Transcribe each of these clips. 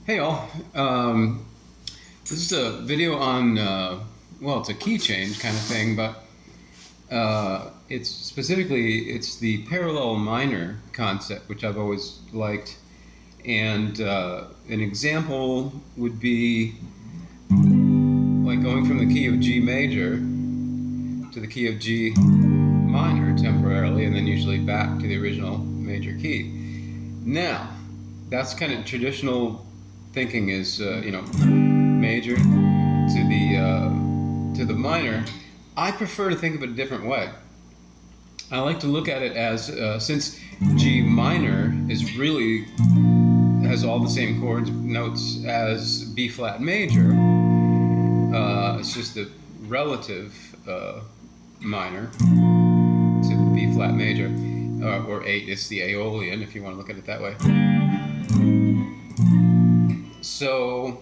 Hey all, this is a video on, well, it's a key change kind of thing, but it's the parallel minor concept, which I've always liked. And an example would be like going from the key of G major to the key of G minor temporarily, and then usually back to the original major key. Now, that's kind of traditional thinking is, major to the minor. I prefer to think of it a different way. I like to look at it as since G minor is really has all the same chord notes as B flat major. It's just the relative minor to B flat major, or eight. It's the Aeolian if you want to look at it that way. So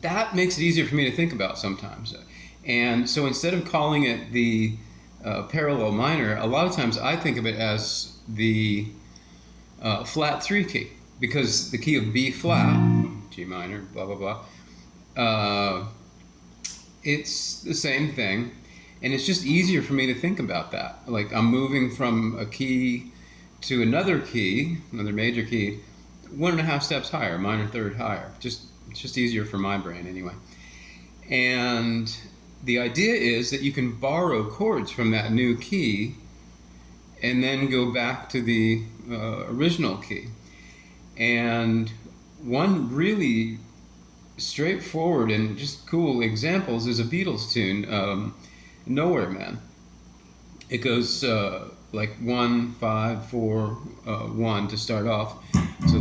that makes it easier for me to think about sometimes. And so instead of calling it the parallel minor, a lot of times I think of it as the flat 3 key, because the key of B flat, G minor, blah, blah, blah, it's the same thing. And it's just easier for me to think about that. Like I'm moving from a key to another key, another major key, 1.5 steps higher, minor third higher. It's just easier for my brain anyway. And the idea is that you can borrow chords from that new key and then go back to the original key. And one really straightforward and just cool examples is a Beatles tune, Nowhere Man. It goes like 1, 5, 4, 1 to start off. So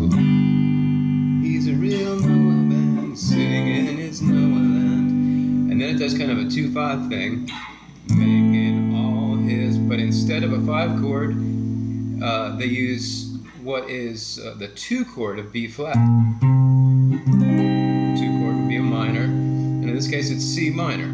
he's a real Nowhere Man sitting in his Nowhere land. And then it does kind of a 2-5 thing, making all his, but instead of a 5 chord, they use what is the 2 chord of B flat. 2 chord would be a minor, and in this case it's C minor.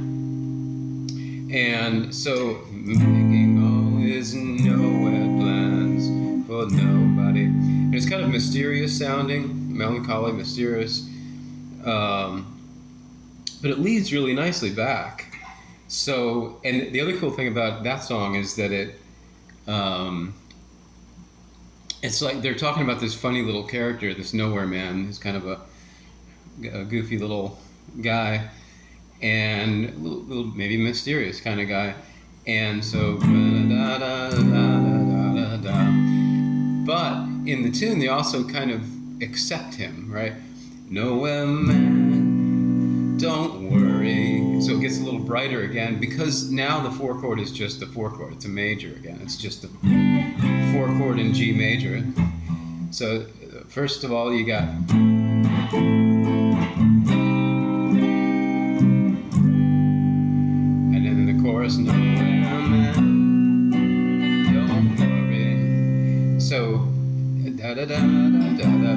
And so, making all his nowhere plans for nobody. And it's kind of mysterious sounding, melancholy, mysterious, but it leads really nicely back. So, and the other cool thing about that song is that it's like they're talking about this funny little character, this Nowhere Man, who's kind of a goofy little guy, and a little maybe mysterious kind of guy. And so, but in the tune they also kind of accept him, right? Nowhere Man, don't worry. So it gets a little brighter again, because now the 4 chord is just the 4 chord. It's a major again. It's just the 4 chord in G major. So first of all, you got chorus, Nowhere Man, don't worry. So, da da da da da da.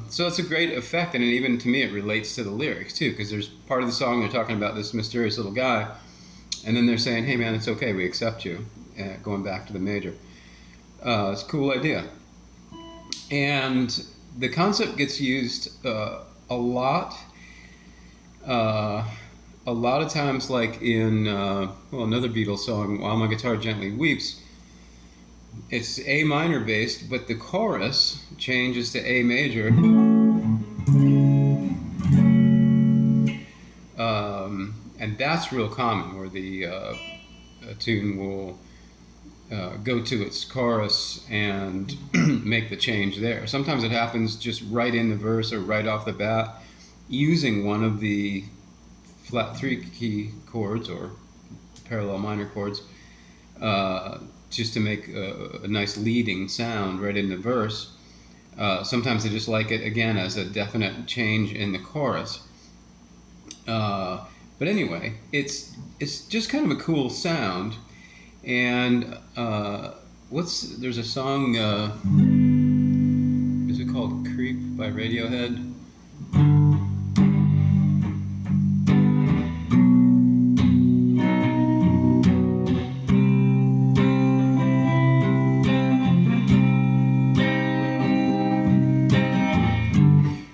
So it's a great effect, and even to me it relates to the lyrics too, because there's part of the song they're talking about this mysterious little guy, and then they're saying, "Hey man, it's okay, we accept you," going back to the major. It's a cool idea, and the concept gets used a lot. A lot of times, like in another Beatles song, "While My Guitar Gently Weeps," it's A minor based, but the chorus changes to A major, and that's real common, where the tune will go to its chorus and make the change there. Sometimes it happens just right in the verse or right off the bat, using one of the flat 3 key chords or parallel minor chords, just to make a nice leading sound right in the verse. Sometimes they just like it again as a definite change in the chorus. But anyway, it's just kind of a cool sound. And there's a song, is it called Creep by Radiohead?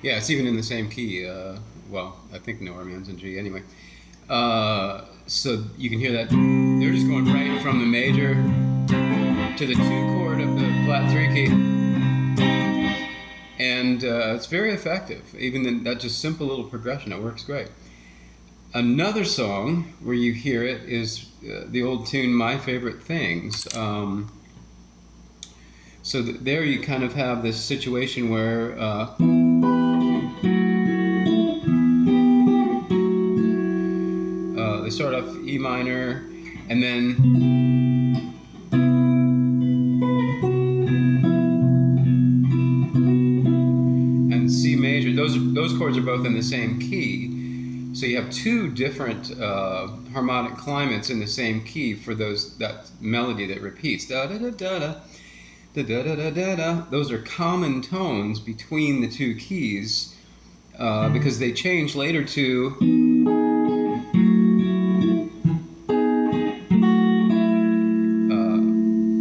Yeah, it's even in the same key. Well, I think no man's in G anyway. So you can hear that. They're just going right from the major to the 2 chord of the flat 3 key. And it's very effective. Even in that just simple little progression, it works great. Another song where you hear it is the old tune My Favorite Things. So there you kind of have this situation where they start off E minor, and then and C major. Those chords are both in the same key, so you have 2 different harmonic climates in the same key for that melody that repeats. Da da da da da. Da, da, da, da, da, da. Those are common tones between the 2 keys because they change later to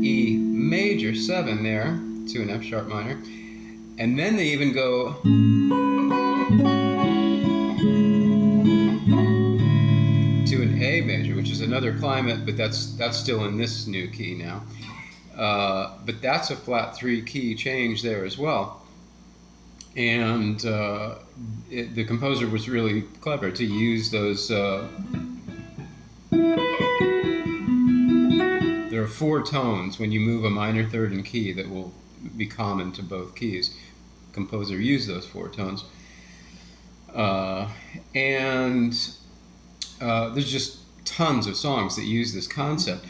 E major 7 there to an F sharp minor, and then they even go to an A major, which is another climate, but that's still in this new key now. But that's a flat 3 key change there as well. And the composer was really clever to use those. There are 4 tones when you move a minor third in key that will be common to both keys. Composer used those 4 tones. And there's just tons of songs that use this concept.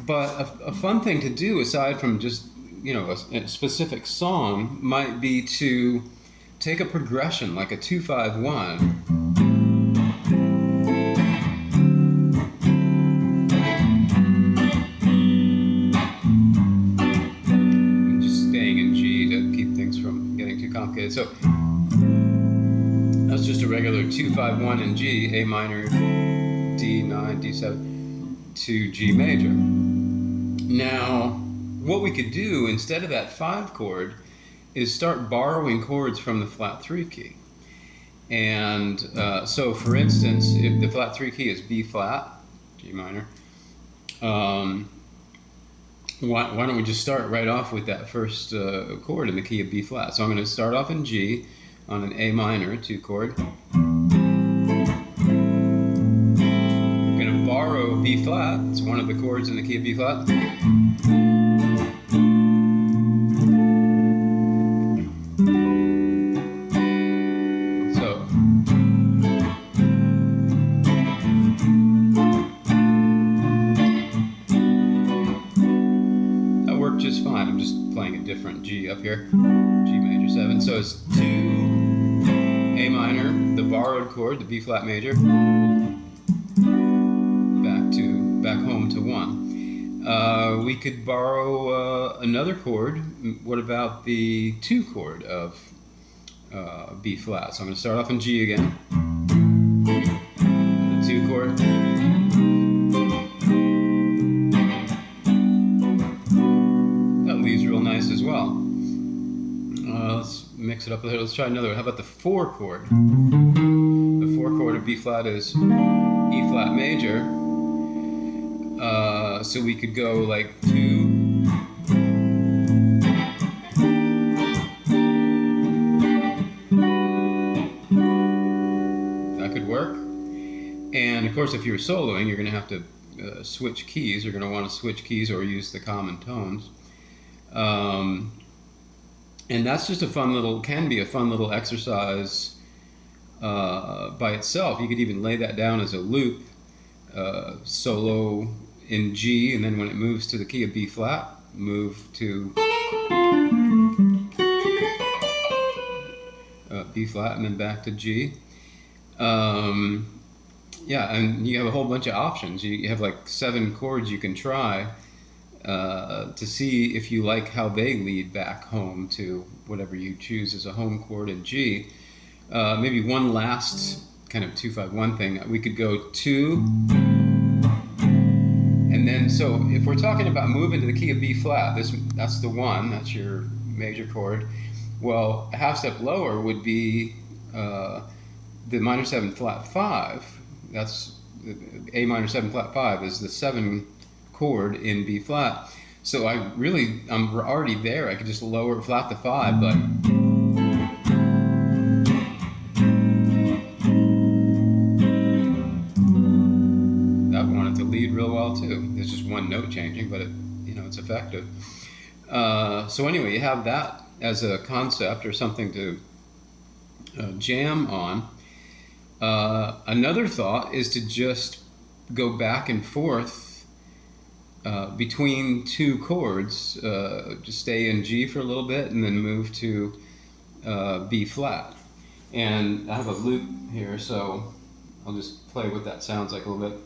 But a fun thing to do, aside from just, a specific song, might be to take a progression like a 2-5-1. I'm just staying in G to keep things from getting too complicated. So that's just a regular 2-5-1 in G, A minor, D9, D7 to G major. Now, what we could do instead of that 5 chord is start borrowing chords from the flat 3 key. And so, for instance, if the flat 3 key is B flat, G minor, why don't we just start right off with that first chord in the key of B flat? So I'm going to start off in G on an A minor 2 chord. Borrow B flat, it's one of the chords in the key of B flat. So that worked just fine. I'm just playing a different G up here, G major 7. So it's 2 A minor, the borrowed chord, the B flat major, back home to 1. We could borrow another chord. What about the 2 chord of B flat? So I'm going to start off in G again. The 2 chord. That leaves real nice as well. Let's mix it up a little. Let's try another one. How about the 4 chord? The 4 chord of B flat is E flat major. So we could go like 2, that could work. And of course, if you're soloing, you're going to have to switch keys. You're going to want to switch keys or use the common tones. And that's just can be a fun little exercise by itself. You could even lay that down as a loop, solo in G, and then when it moves to the key of B flat, move to B flat and then back to G. Yeah, and you have a whole bunch of options. You have like 7 chords you can try to see if you like how they lead back home to whatever you choose as a home chord in G. Maybe one last kind of 2-5-1 thing. We could go 2. And then, so if we're talking about moving to the key of B flat, that's the 1, that's your major chord. Well, a half step lower would be the minor 7 flat 5. That's A minor 7 flat 5 is the 7 chord in B flat. So I'm already there. I could just lower flat the 5, but that wanted to lead real well too. There's just one note changing, but it's effective. So anyway, you have that as a concept or something to jam on. Another thought is to just go back and forth between two chords. Just stay in G for a little bit and then move to B flat. And I have a loop here, so I'll just play what that sounds like a little bit.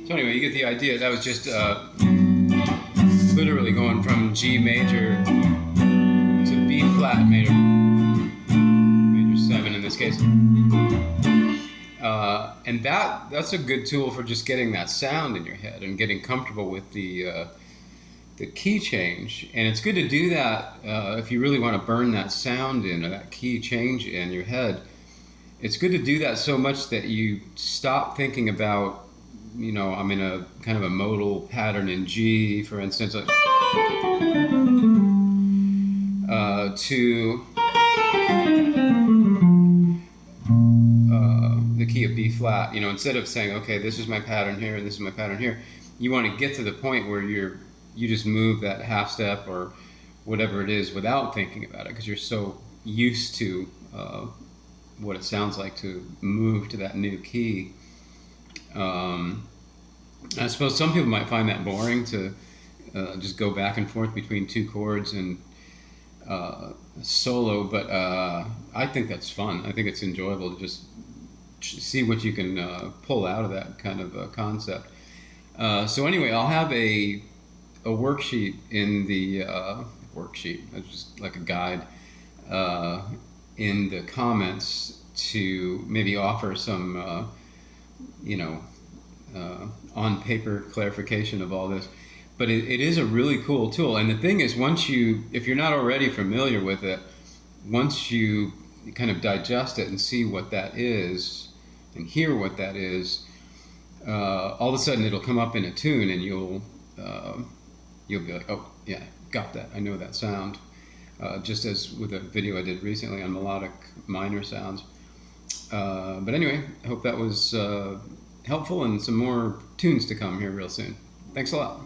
So anyway, you get the idea. That was just literally going from G major to B flat major 7 in this case. And that's a good tool for just getting that sound in your head and getting comfortable with the key change. And it's good to do that if you really want to burn that sound in, or that key change in your head. It's good to do that so much that you stop thinking about, I'm in a kind of a modal pattern in G, for instance, to the key of B flat. Instead of saying, okay, this is my pattern here and this is my pattern here, you want to get to the point where you just move that half step or whatever it is without thinking about it, because you're so used to what it sounds like to move to that new key. I suppose some people might find that boring to just go back and forth between two chords and solo, but I think that's fun. I think it's enjoyable to just see what you can pull out of that kind of concept. So anyway, I'll have a worksheet in the worksheet, just like a guide in the comments to maybe offer some on paper clarification of all this. But it is a really cool tool. And the thing is, if you're not already familiar with it, once you kind of digest it and see what that is and hear what that is, all of a sudden it'll come up in a tune, and you'll be like, oh yeah, got that, I know that sound. Just as with a video I did recently on melodic minor sounds. But anyway, I hope that was helpful, and some more tunes to come here real soon. Thanks a lot.